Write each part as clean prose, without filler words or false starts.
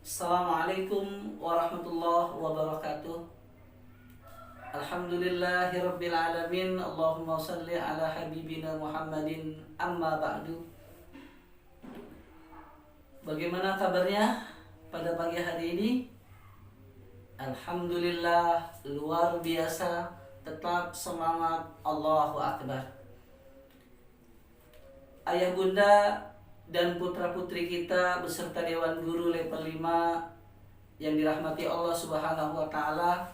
Assalamualaikum warahmatullahi wabarakatuh. Alhamdulillahirabbil alamin. Allahumma shalli ala habibina Muhammadin, amma ba'du. Bagaimana kabarnya pada pagi hari ini? Alhamdulillah, luar biasa, tetap semangat, Allahu Akbar. Ayah bunda dan putra-putri kita beserta Dewan Guru level 5 yang dirahmati Allah Subhanahu wa taala,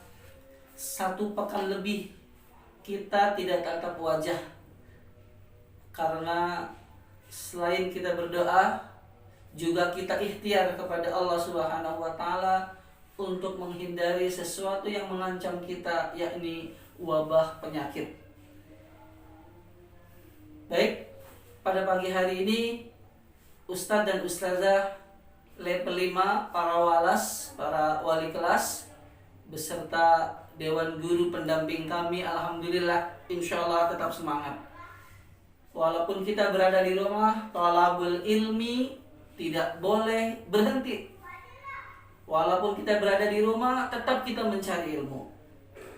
1 pekan lebih kita tidak tatap wajah karena selain kita berdoa juga kita ikhtiar kepada Allah Subhanahu wa taala untuk menghindari sesuatu yang mengancam kita, yakni wabah penyakit. Baik, pada pagi hari ini Ustadz dan Ustazah level 5, para walas, para wali kelas beserta Dewan Guru pendamping kami, alhamdulillah insya Allah tetap semangat. Walaupun kita berada di rumah, thalabul ilmi tidak boleh berhenti. Walaupun kita berada di rumah, tetap kita mencari ilmu.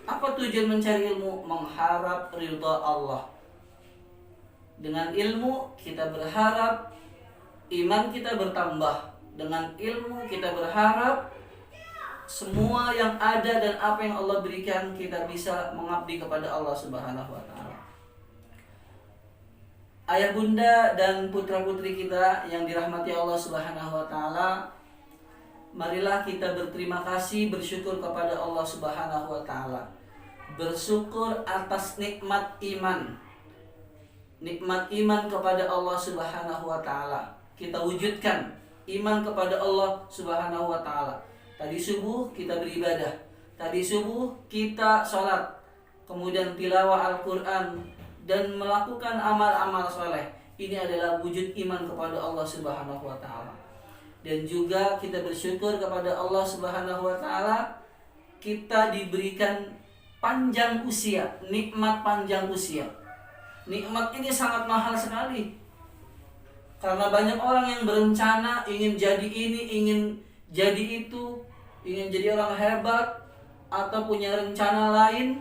Apa tujuan mencari ilmu? Mengharap ridha Allah. Dengan ilmu kita berharap iman kita bertambah. Dengan ilmu kita berharap semua yang ada dan apa yang Allah berikan kita bisa mengabdi kepada Allah Subhanahu wa taala. Ayah bunda dan putra-putri kita yang dirahmati Allah Subhanahu wa taala, marilah kita berterima kasih, bersyukur kepada Allah Subhanahu wa taala. Bersyukur atas nikmat iman. Nikmat iman kepada Allah Subhanahu wa taala. Kita wujudkan iman kepada Allah Subhanahu wa taala. Tadi subuh kita beribadah, tadi subuh kita sholat, kemudian tilawah Al-Quran dan melakukan amal-amal soleh. Ini adalah wujud iman kepada Allah Subhanahu wa taala. Dan juga kita bersyukur kepada Allah Subhanahu wa taala, kita diberikan panjang usia, nikmat panjang usia. Nikmat ini sangat mahal sekali. Karena banyak orang yang berencana ingin jadi ini, ingin jadi itu, ingin jadi orang hebat, atau punya rencana lain.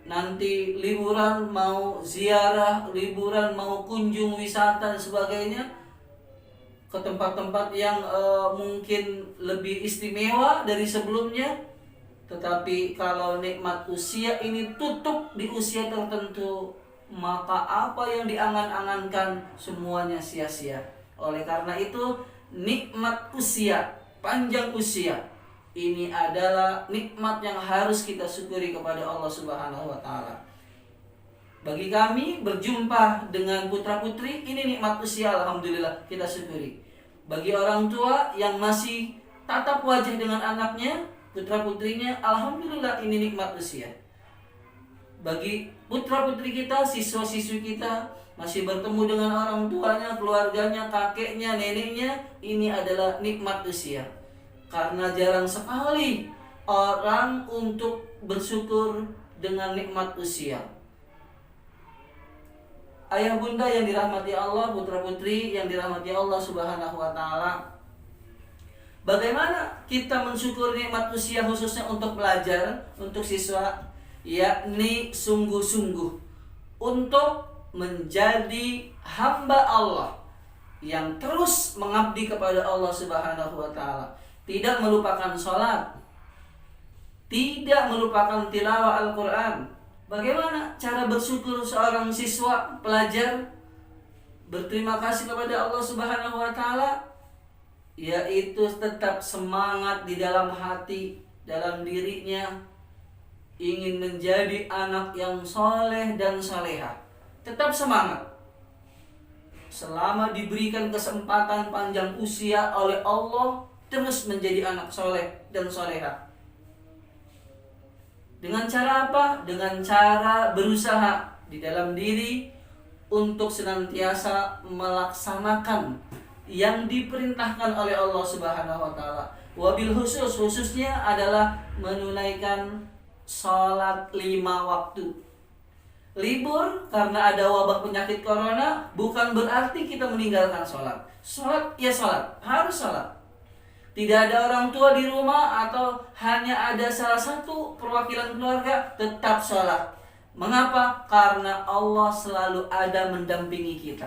Nanti liburan mau ziarah, liburan mau kunjung wisata dan sebagainya ke tempat-tempat yang mungkin lebih istimewa dari sebelumnya. Tetapi kalau nikmat usia ini tutup di usia tertentu, maka apa yang diangan-angankan semuanya sia-sia. Oleh karena itu, nikmat usia, panjang usia, ini adalah nikmat yang harus kita syukuri kepada Allah Subhanahu wa taala. Bagi kami berjumpa dengan putra-putri, ini nikmat usia, alhamdulillah kita syukuri. Bagi orang tua yang masih tatap wajah dengan anaknya, putra-putrinya, alhamdulillah ini nikmat usia. Bagi putra-putri kita, siswa-siswi kita masih bertemu dengan orang tuanya, keluarganya, kakeknya, neneknya, ini adalah nikmat usia. Karena jarang sekali orang untuk bersyukur dengan nikmat usia. Ayah bunda yang dirahmati Allah, putra-putri yang dirahmati Allah Subhanahu wa taala, bagaimana kita mensyukur nikmat usia khususnya untuk pelajar, untuk siswa? Yakni sungguh-sungguh untuk menjadi hamba Allah yang terus mengabdi kepada Allah Subhanahu wa taala, tidak melupakan sholat, tidak melupakan tilawah Al-Quran. Bagaimana cara bersyukur seorang siswa, pelajar berterima kasih kepada Allah Subhanahu wa taala? Yaitu tetap semangat di dalam hati, dalam dirinya, ingin menjadi anak yang soleh dan salehah. Tetap semangat. Selama diberikan kesempatan panjang usia oleh Allah, terus menjadi anak soleh dan solehah. Dengan cara apa? Dengan cara berusaha di dalam diri untuk senantiasa melaksanakan yang diperintahkan oleh Allah Subhanahu wa taala. Wabil khususnya adalah menunaikan sholat 5 waktu. Libur karena ada wabah penyakit corona bukan berarti kita meninggalkan sholat. Sholat ya sholat, harus sholat. tidak ada orang tua di rumah atau hanya ada salah satu perwakilan keluarga, tetap sholat. Mengapa? Karena Allah selalu ada mendampingi kita.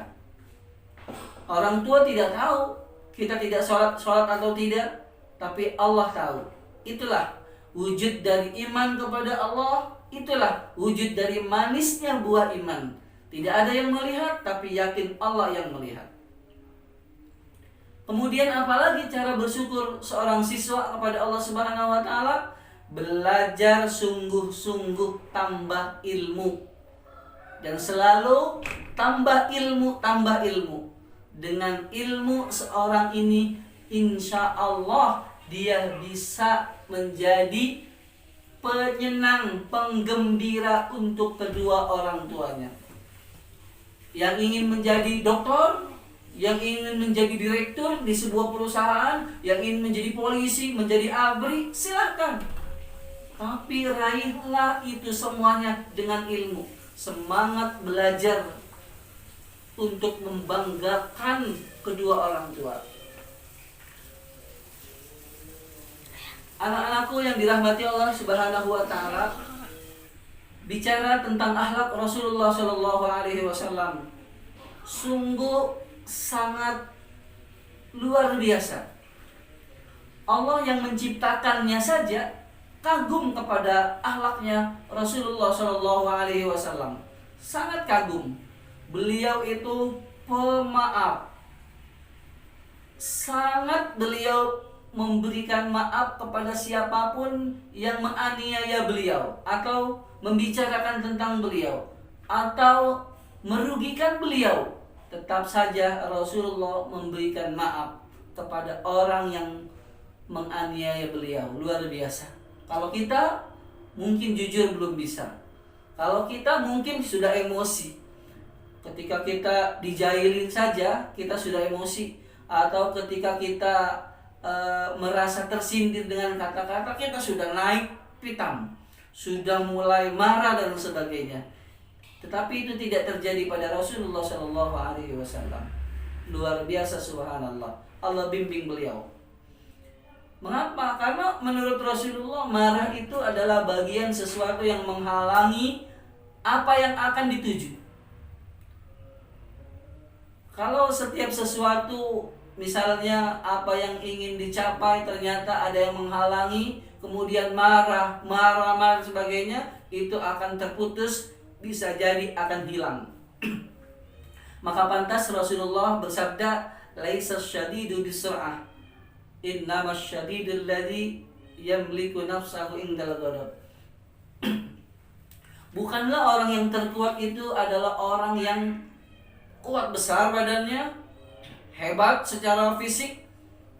Orang tua tidak tahu kita tidak sholat atau tidak, tapi Allah tahu. Itulah wujud dari iman kepada Allah, itulah wujud dari manisnya buah iman. Tidak ada yang melihat, tapi yakin Allah yang melihat. Kemudian apalagi cara bersyukur seorang siswa kepada Allah Subhanahu wa taala? Belajar sungguh-sungguh, tambah ilmu. Dan selalu tambah ilmu. Dengan ilmu seorang ini, insya Allah dia bisa menjadi penyenang, penggembira untuk kedua orang tuanya. Yang ingin menjadi dokter, yang ingin menjadi direktur di sebuah perusahaan, yang ingin menjadi polisi, menjadi ABRI, silahkan. Tapi raihlah itu semuanya dengan ilmu. Semangat belajar untuk membanggakan kedua orang tua. Anak-anakku yang dirahmati Allah Subhanahu wa taala, bicara tentang akhlak Rasulullah Shallallahu alaihi wasallam, sungguh sangat luar biasa. Allah yang menciptakannya saja kagum kepada akhlaknya Rasulullah Shallallahu alaihi wasallam. Sangat kagum. Beliau itu pemaaf. Sangat beliau memberikan maaf kepada siapapun yang menganiaya beliau atau membicarakan tentang beliau atau merugikan beliau. Tetap saja Rasulullah memberikan maaf kepada orang yang menganiaya beliau. Luar biasa. Kalau kita mungkin jujur belum bisa. Kalau kita mungkin sudah emosi. Ketika kita dijailin saja kita sudah emosi. Atau ketika kita merasa tersindir dengan kata-kata, kita sudah naik pitam, sudah mulai marah dan sebagainya. Tetapi itu tidak terjadi pada Rasulullah Shallallahu alaihi wasallam. Luar biasa, subhanallah. Allah bimbing beliau. Mengapa? Karena menurut Rasulullah, marah itu adalah bagian sesuatu yang menghalangi apa yang akan dituju. Kalau setiap sesuatu, misalnya apa yang ingin dicapai ternyata ada yang menghalangi, kemudian marah sebagainya, itu akan terputus, bisa jadi akan hilang. Maka pantas Rasulullah bersabda, laisa syadidu bisur'ah, innamas syadidul ladzi yamliku nafsahu indal ghadab. Bukanlah orang yang terkuat itu adalah orang yang kuat besar badannya, hebat secara fisik,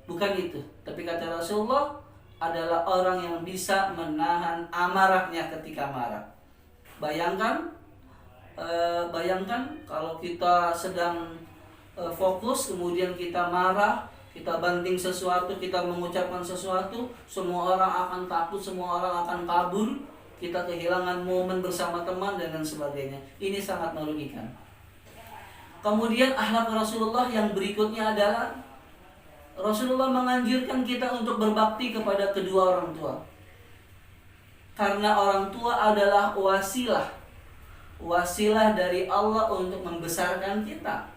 bukan itu. Tapi kata Rasulullah adalah orang yang bisa menahan amarahnya ketika marah. Bayangkan kalau kita sedang fokus, kemudian kita marah, kita banting sesuatu, kita mengucapkan sesuatu, semua orang akan takut, semua orang akan kabur, kita kehilangan momen bersama teman dan sebagainya. Ini sangat merugikan. Kemudian akhlak Rasulullah yang berikutnya adalah Rasulullah menganjurkan kita untuk berbakti kepada kedua orang tua. Karena orang tua adalah wasilah dari Allah untuk membesarkan kita.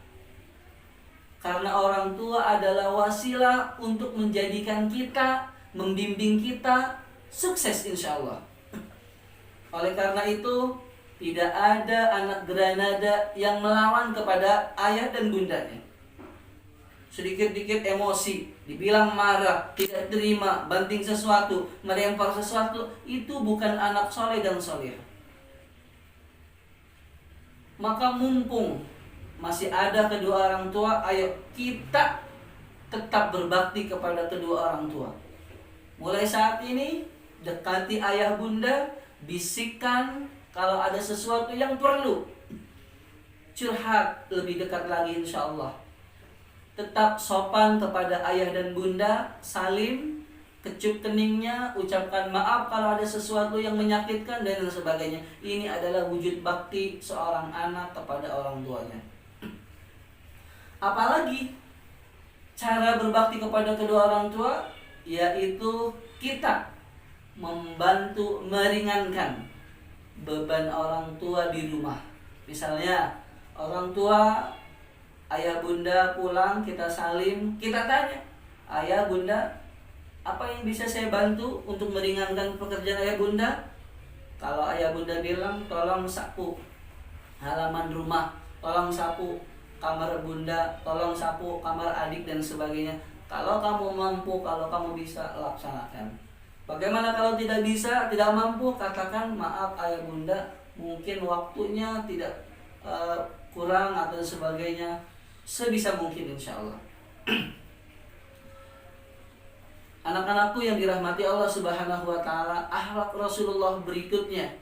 Karena orang tua adalah wasilah untuk menjadikan kita, membimbing kita sukses insya Allah. Oleh karena itu, tidak ada anak Granada yang melawan kepada ayah dan bundanya. Sedikit-dikit emosi, dibilang marah, tidak terima, banting sesuatu, melempar sesuatu, itu bukan anak soleh dan soleh. Maka mumpung masih ada kedua orang tua, ayo kita tetap berbakti kepada kedua orang tua. Mulai saat ini, dekati ayah bunda, bisikkan kalau ada sesuatu yang perlu, curhat lebih dekat lagi insya Allah. Tetap sopan kepada ayah dan bunda, salim, kecup keningnya, ucapkan maaf kalau ada sesuatu yang menyakitkan dan sebagainya. Ini adalah wujud bakti seorang anak kepada orang tuanya. Apalagi cara berbakti kepada kedua orang tua, yaitu kita membantu meringankan beban orang tua di rumah. Misalnya orang tua, ayah bunda pulang, kita salim, kita tanya, ayah bunda, apa yang bisa saya bantu untuk meringankan pekerjaan ayah bunda? Kalau ayah bunda bilang, tolong sapu halaman rumah, tolong sapu kamar bunda, tolong sapu kamar adik dan sebagainya. Kalau kamu mampu, kalau kamu bisa, laksanakan. Bagaimana kalau tidak bisa, tidak mampu, katakan maaf ayah bunda, mungkin waktunya tidak kurang atau sebagainya. Sebisa mungkin insya Allah. Anak-anakku yang dirahmati Allah Subhanahu wa taala, akhlak Rasulullah berikutnya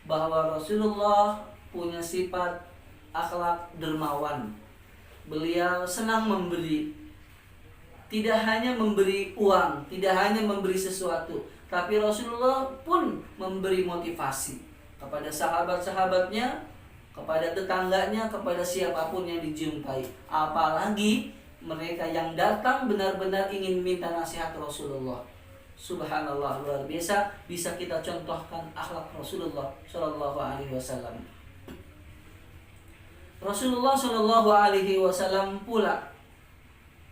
bahwa Rasulullah punya sifat akhlak dermawan. Beliau senang memberi. Tidak hanya memberi uang, tidak hanya memberi sesuatu, tapi Rasulullah pun memberi motivasi kepada sahabat-sahabatnya, kepada tetangganya, kepada siapapun yang dijumpai. Apalagi mereka yang datang benar-benar ingin minta nasihat Rasulullah. Subhanallah, luar biasa bisa kita contohkan akhlak Rasulullah Shallallahu Alaihi Wasallam. Rasulullah Shallallahu Alaihi Wasallam pula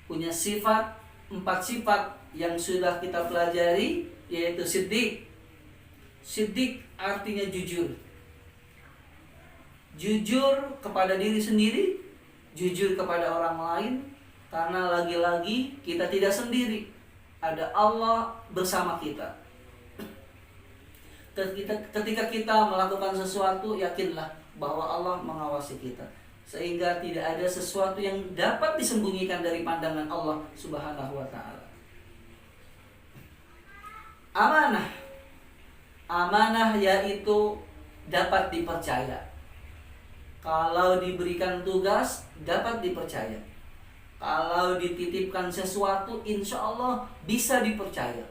punya sifat, 4 sifat yang sudah kita pelajari, yaitu siddiq. Siddiq artinya jujur. Jujur kepada diri sendiri, jujur kepada orang lain, karena lagi-lagi kita tidak sendiri, ada Allah bersama kita. Ketika kita melakukan sesuatu, yakinlah bahwa Allah mengawasi kita, sehingga tidak ada sesuatu yang dapat disembunyikan dari pandangan Allah Subhanahu wa taala. Amanah. Amanah yaitu dapat dipercaya. Kalau diberikan tugas, dapat dipercaya. Kalau dititipkan sesuatu, insya Allah bisa dipercaya.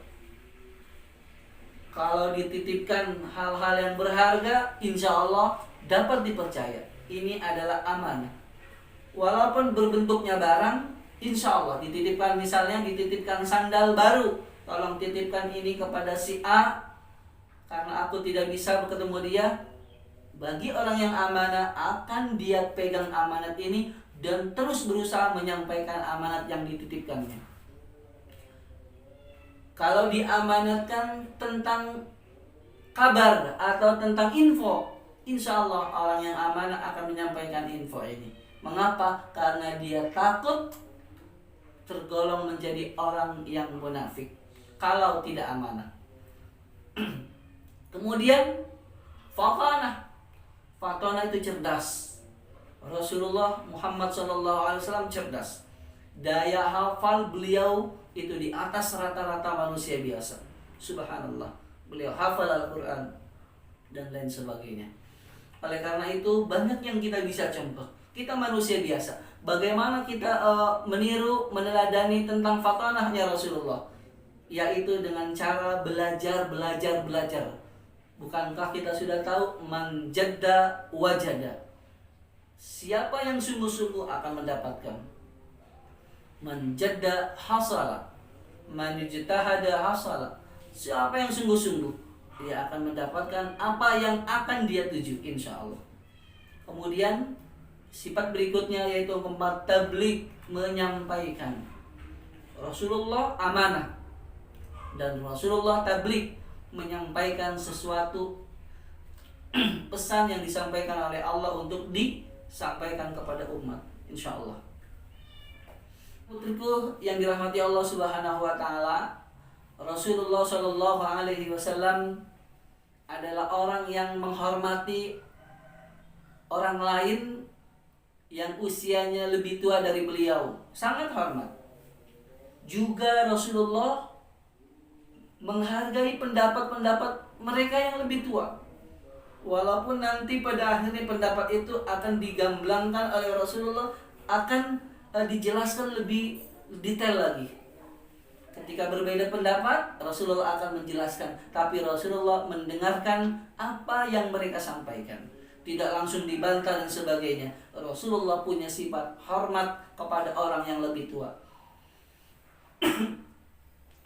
Kalau dititipkan hal-hal yang berharga, insya Allah dapat dipercaya. Ini adalah amanah. Walaupun berbentuknya barang, insya Allah dititipkan, misalnya dititipkan sandal baru, tolong titipkan ini kepada si A, karena aku tidak bisa bertemu dia. Bagi orang yang amanah, akan dia pegang amanat ini dan terus berusaha menyampaikan amanat yang dititipkannya. Kalau diamanatkan tentang kabar atau tentang info, insya Allah orang yang amanah akan menyampaikan info ini. Mengapa? Karena dia takut tergolong menjadi orang yang munafik kalau tidak amanah. Kemudian fatanah. Fatanah itu cerdas. Rasulullah Muhammad SAW cerdas. Daya hafal beliau itu di atas rata-rata manusia biasa. Subhanallah. Beliau hafal Al-Quran dan lain sebagainya. Oleh karena itu banyak yang kita bisa contoh. Kita manusia biasa. Bagaimana kita meniru, meneladani tentang fatanahnya Rasulullah? Yaitu dengan cara belajar. Bukankah kita sudah tahu man jadda wajada? Siapa yang sungguh-sungguh akan mendapatkan. Man jadda hasala, man yujtahada hasala. Siapa yang sungguh-sungguh, dia akan mendapatkan apa yang akan dia tuju, insya Allah. Kemudian sifat berikutnya yaitu tabligh, menyampaikan. Rasulullah amanah dan Rasulullah tabligh, menyampaikan sesuatu pesan yang disampaikan oleh Allah untuk disampaikan kepada umat, insya Allah. Putriku yang dirahmati Allah Subhanahu wa taala, Rasulullah Shallallahu Alaihi Wasallam adalah orang yang menghormati orang lain yang usianya lebih tua dari beliau, sangat hormat. Juga Rasulullah menghargai pendapat-pendapat mereka yang lebih tua, walaupun nanti pada akhirnya pendapat itu akan digamblangkan oleh Rasulullah, akan dijelaskan lebih detail lagi. Ketika berbeda pendapat, Rasulullah akan menjelaskan, tapi Rasulullah mendengarkan apa yang mereka sampaikan, tidak langsung dibantah dan sebagainya. Rasulullah punya sifat hormat kepada orang yang lebih tua.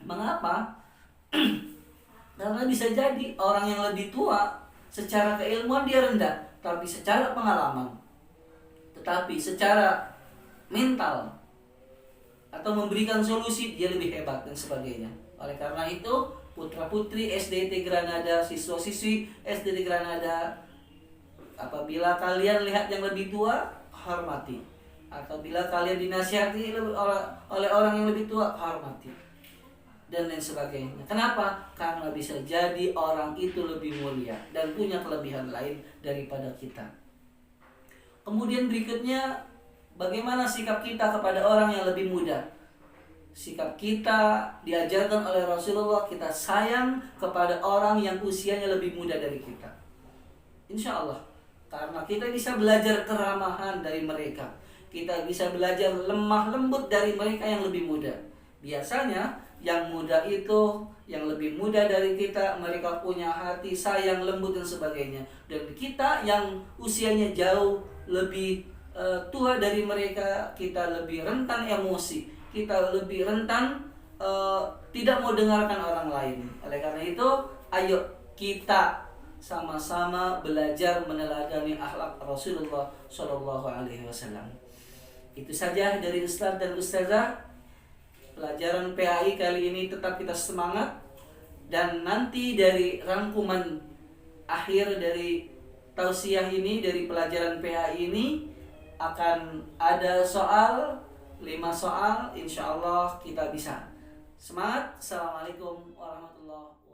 Mengapa? Karena bisa jadi orang yang lebih tua secara keilmuan dia rendah, tapi secara pengalaman, tetapi secara mental atau memberikan solusi dia lebih hebat dan sebagainya. Oleh karena itu, putra-putri SDT Granada, siswa-siswi SDT Granada, apabila kalian lihat yang lebih tua, hormati. Apabila kalian dinasihati oleh orang yang lebih tua, hormati. Dan lain sebagainya. Kenapa? Karena bisa jadi orang itu lebih mulia dan punya kelebihan lain daripada kita. Kemudian berikutnya, bagaimana sikap kita kepada orang yang lebih muda? Sikap kita diajarkan oleh Rasulullah, kita sayang kepada orang yang usianya lebih muda dari kita. Insya Allah, karena kita bisa belajar keramahan dari mereka, kita bisa belajar lemah lembut dari mereka yang lebih muda. Biasanya yang muda itu, yang lebih muda dari kita, mereka punya hati sayang, lembut dan sebagainya. Dan kita yang usianya jauh lebih tua dari mereka, kita lebih rentan emosi, kita lebih rentan tidak mau dengarkan orang lain. Oleh karena itu, ayo kita sama-sama belajar meneladani akhlak Rasulullah Shallallahu Alaihi Wasallam. Itu saja dari Ustaz dan Ustazah. Pelajaran PAI kali ini tetap kita semangat, dan nanti dari rangkuman akhir dari tausiah ini, dari pelajaran PAI ini akan ada soal, 5 soal, insya Allah kita bisa. Semangat. Assalamualaikum warahmatullahi wabarakatuh.